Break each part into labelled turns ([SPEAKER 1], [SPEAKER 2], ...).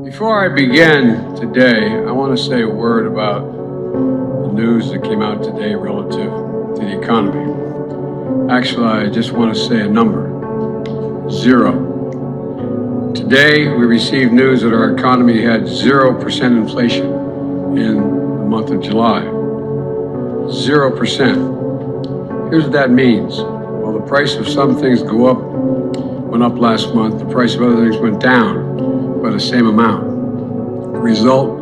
[SPEAKER 1] Before I begin today, I want to say a word about the news that came out today relative to the economy. Actually, I just want to say a number: 0. Today, we received news that our economy had 0% inflation in the month of July. 0%. Here's what that means. While the price of some things went up last month, the price of other things went down by the same amount. Result,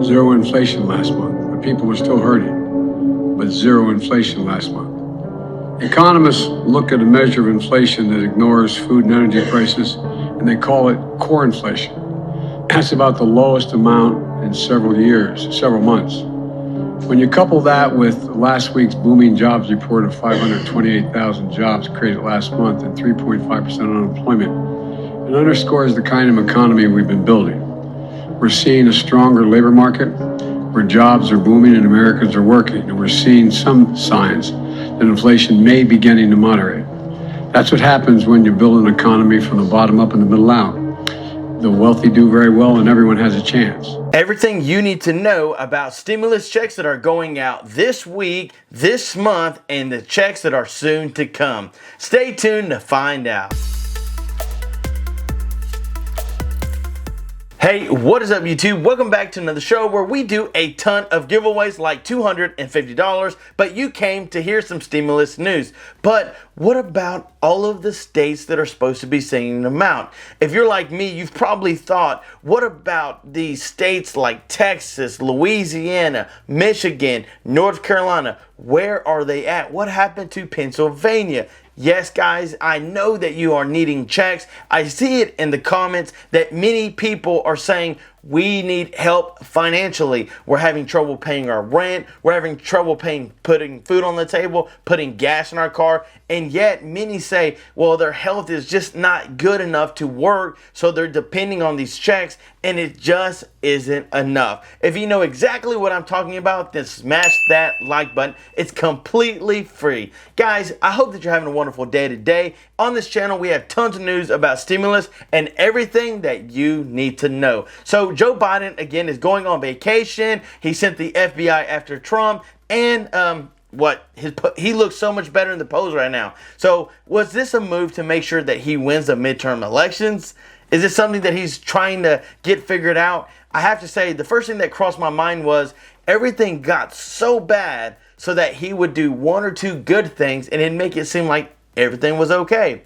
[SPEAKER 1] 0 inflation last month. But people were still hurting, but 0 inflation last month. Economists look at a measure of inflation that ignores food and energy prices, and they call it core inflation. That's about the lowest amount in several years, several months. When you couple that with last week's booming jobs report of 528,000 jobs created last month and 3.5% unemployment, it underscores the kind of economy we've been building. We're seeing a stronger labor market where jobs are booming and Americans are working, and we're seeing some signs that inflation may be beginning to moderate. That's what happens when you build an economy from the bottom up and the middle out. The wealthy do very well and everyone has a chance.
[SPEAKER 2] Everything you need to know about stimulus checks that are going out this week, this month, and the checks that are soon to come. Stay tuned to find out. Hey, what is up YouTube? Welcome back to another show where we do a ton of giveaways like $250, but you came to hear some stimulus news. But what about all of the states that are supposed to be sending them out? If you're like me, you've probably thought, what about these states like Texas, Louisiana, Michigan, North Carolina? Where are they at? What happened to Pennsylvania? Yes, guys, I know that you are needing checks. I see it in the comments that many people are saying we need help financially. We're having trouble paying our rent. We're having trouble putting food on the table, putting gas in our car. And yet many say, well, their health is just not good enough to work, so they're depending on these checks, and it just isn't enough. If you know exactly what I'm talking about, then smash that like button. It's completely free. Guys, I hope that you're having a wonderful day today. On this channel, we have tons of news about stimulus and everything that you need to know. So Joe Biden, again, is going on vacation. He sent the FBI after Trump, and he looks so much better in the polls right now. So was this a move to make sure that he wins the midterm elections? Is this something that he's trying to get figured out? I have to say, the first thing that crossed my mind was everything got so bad so that he would do one or two good things and it'd make it seem like everything was okay.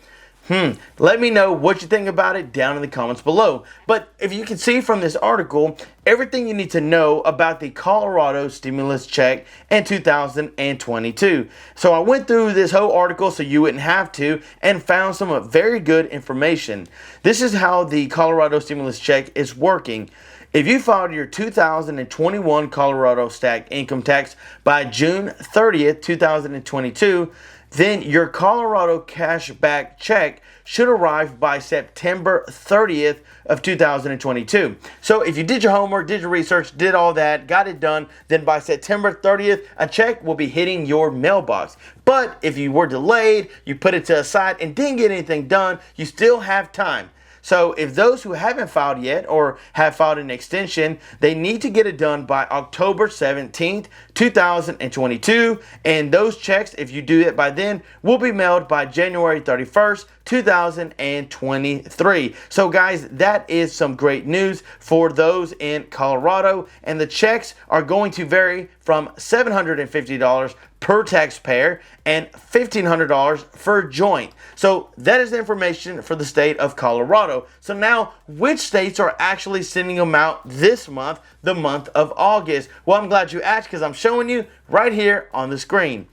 [SPEAKER 2] Let me know what you think about it down in the comments below. But if you can see from this article, everything you need to know about the Colorado stimulus check in 2022. So I went through this whole article so you wouldn't have to, and found some very good information. This is how the Colorado stimulus check is working. If you filed your 2021 Colorado state income tax by June 30th, 2022, then your Colorado cashback check should arrive by September 30th of 2022. So if you did your homework, did your research, did all that, got it done, then by September 30th, a check will be hitting your mailbox. But if you were delayed, you put it to the side and didn't get anything done, you still have time. So if those who haven't filed yet or have filed an extension, they need to get it done by October 17th, 2022. And those checks, if you do it by then, will be mailed by January 31st, 2023. So guys, that is some great news for those in Colorado. And the checks are going to vary from $750 per taxpayer and $1,500 for joint. So that is the information for the state of Colorado. So now, which states are actually sending them out this month, the month of August? Well, I'm glad you asked because I'm showing you right here on the screen.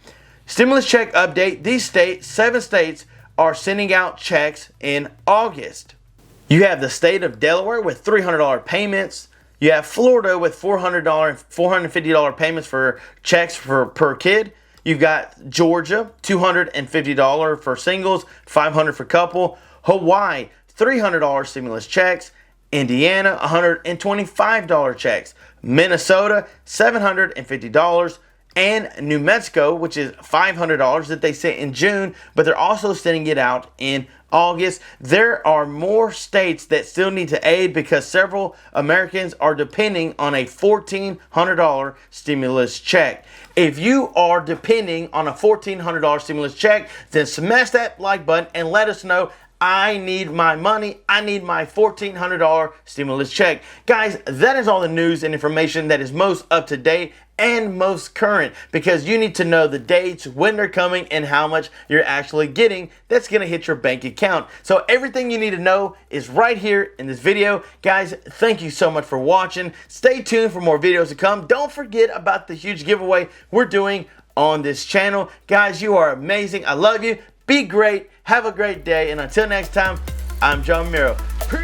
[SPEAKER 2] Stimulus check update. These states, 7 states, are sending out checks in August. You have the state of Delaware with $300 payments. You have Florida with $400, $450 payments for checks per kid. You've got Georgia, $250 for singles, $500 for couple. Hawaii, $300 stimulus checks. Indiana, $125 checks. Minnesota, $750. and New Mexico, which is $500 that they sent in June, but they're also sending it out in August. There are more states that still need to aid because several Americans are depending on a $1,400 stimulus check. If you are depending on a $1,400 stimulus check, then smash that like button and let us know. I need my money. I need my $1,400 stimulus check. Guys, that is all the news and information that is most up to date and most current, because you need to know the dates, when they're coming, and how much you're actually getting that's going to hit your bank account. So everything you need to know is right here in this video. Guys, thank you so much for watching. Stay tuned for more videos to come. Don't forget about the huge giveaway we're doing on this channel. Guys, you are amazing. I love you. Be great. Have a great day. And until next time, I'm John Miro. Peace.